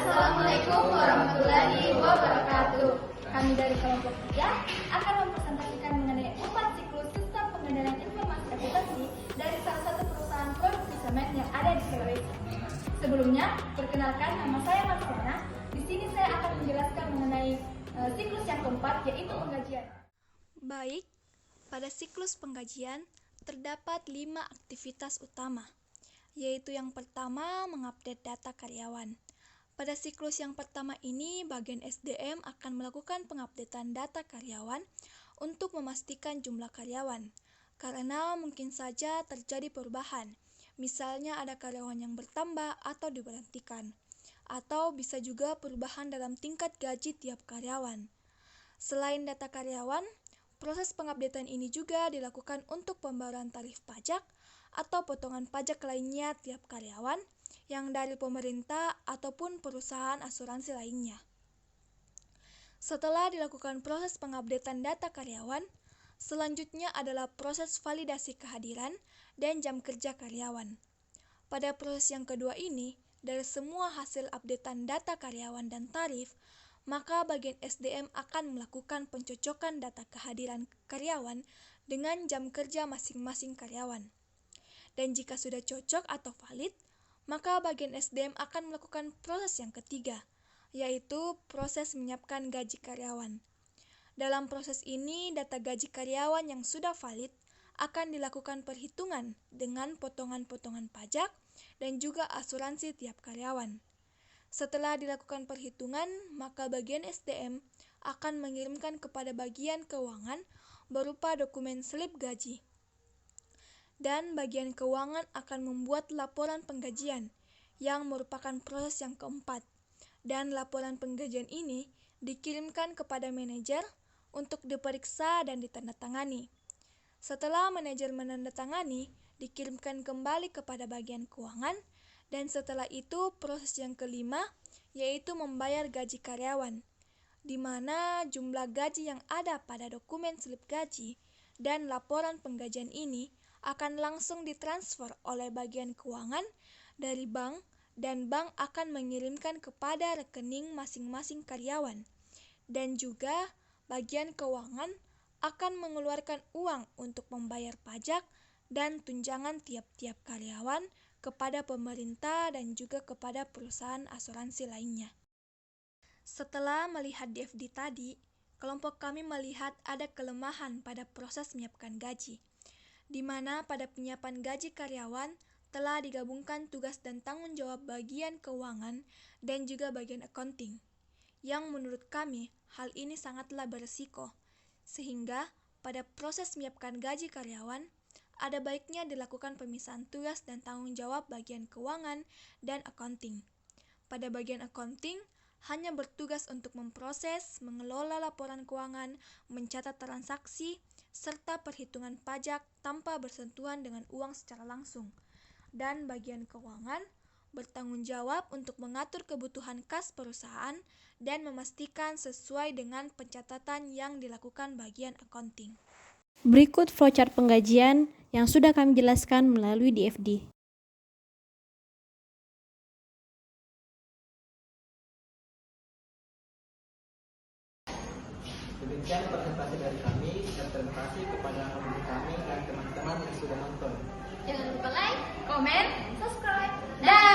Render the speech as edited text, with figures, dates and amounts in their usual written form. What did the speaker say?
Assalamualaikum warahmatullahi wabarakatuh. Kami dari kelompok 3 akan mempresentasikan mengenai 4 siklus sistem pengendalian informasi aplikasi dari salah satu perusahaan produksi semen yang ada di Sulawesi. Sebelumnya, perkenalkan nama saya Marsiana. Di sini saya akan menjelaskan mengenai siklus yang keempat, yaitu penggajian. Baik, pada siklus penggajian terdapat 5 aktivitas utama, yaitu yang pertama mengupdate data karyawan. Pada siklus yang pertama ini, bagian SDM akan melakukan pengupdatean data karyawan untuk memastikan jumlah karyawan, karena mungkin saja terjadi perubahan, misalnya ada karyawan yang bertambah atau diberhentikan, atau bisa juga perubahan dalam tingkat gaji tiap karyawan. Selain data karyawan, proses pengupdatean ini juga dilakukan untuk pembayaran tarif pajak atau potongan pajak lainnya tiap karyawan yang dari pemerintah ataupun perusahaan asuransi lainnya. Setelah dilakukan proses pengupdatean data karyawan, selanjutnya adalah proses validasi kehadiran dan jam kerja karyawan. Pada proses yang kedua ini, dari semua hasil updatean data karyawan dan tarif, maka bagian SDM akan melakukan pencocokan data kehadiran karyawan dengan jam kerja masing-masing karyawan. Dan jika sudah cocok atau valid, maka bagian SDM akan melakukan proses yang ketiga, yaitu proses menyiapkan gaji karyawan. Dalam proses ini, data gaji karyawan yang sudah valid akan dilakukan perhitungan dengan potongan-potongan pajak dan juga asuransi tiap karyawan. Setelah dilakukan perhitungan, maka bagian SDM akan mengirimkan kepada bagian keuangan berupa dokumen slip gaji. Dan bagian keuangan akan membuat laporan penggajian yang merupakan proses yang keempat. Dan laporan penggajian ini dikirimkan kepada manajer untuk diperiksa dan ditandatangani. Setelah manajer menandatangani, dikirimkan kembali kepada bagian keuangan, dan setelah itu proses yang kelima yaitu membayar gaji karyawan, di mana jumlah gaji yang ada pada dokumen slip gaji dan laporan penggajian ini akan langsung ditransfer oleh bagian keuangan dari bank, dan bank akan mengirimkan kepada rekening masing-masing karyawan. Dan juga bagian keuangan akan mengeluarkan uang untuk membayar pajak dan tunjangan tiap-tiap karyawan kepada pemerintah dan juga kepada perusahaan asuransi lainnya. Setelah melihat DFD tadi, kelompok kami melihat ada kelemahan pada proses menyiapkan gaji, di mana pada penyiapan gaji karyawan telah digabungkan tugas dan tanggung jawab bagian keuangan dan juga bagian accounting, yang menurut kami hal ini sangatlah berisiko, sehingga pada proses menyiapkan gaji karyawan ada baiknya dilakukan pemisahan tugas dan tanggung jawab bagian keuangan dan accounting. Pada bagian accounting hanya bertugas untuk memproses, mengelola laporan keuangan, mencatat transaksi, serta perhitungan pajak tanpa bersentuhan dengan uang secara langsung. Dan bagian keuangan bertanggung jawab untuk mengatur kebutuhan kas perusahaan dan memastikan sesuai dengan pencatatan yang dilakukan bagian accounting. Berikut flowchart penggajian yang sudah kami jelaskan melalui DFD. Demikian presentasi dari kami, dan terima kasih kepada guru kami dan teman-teman yang sudah nonton. Jangan lupa like, comment, subscribe, dan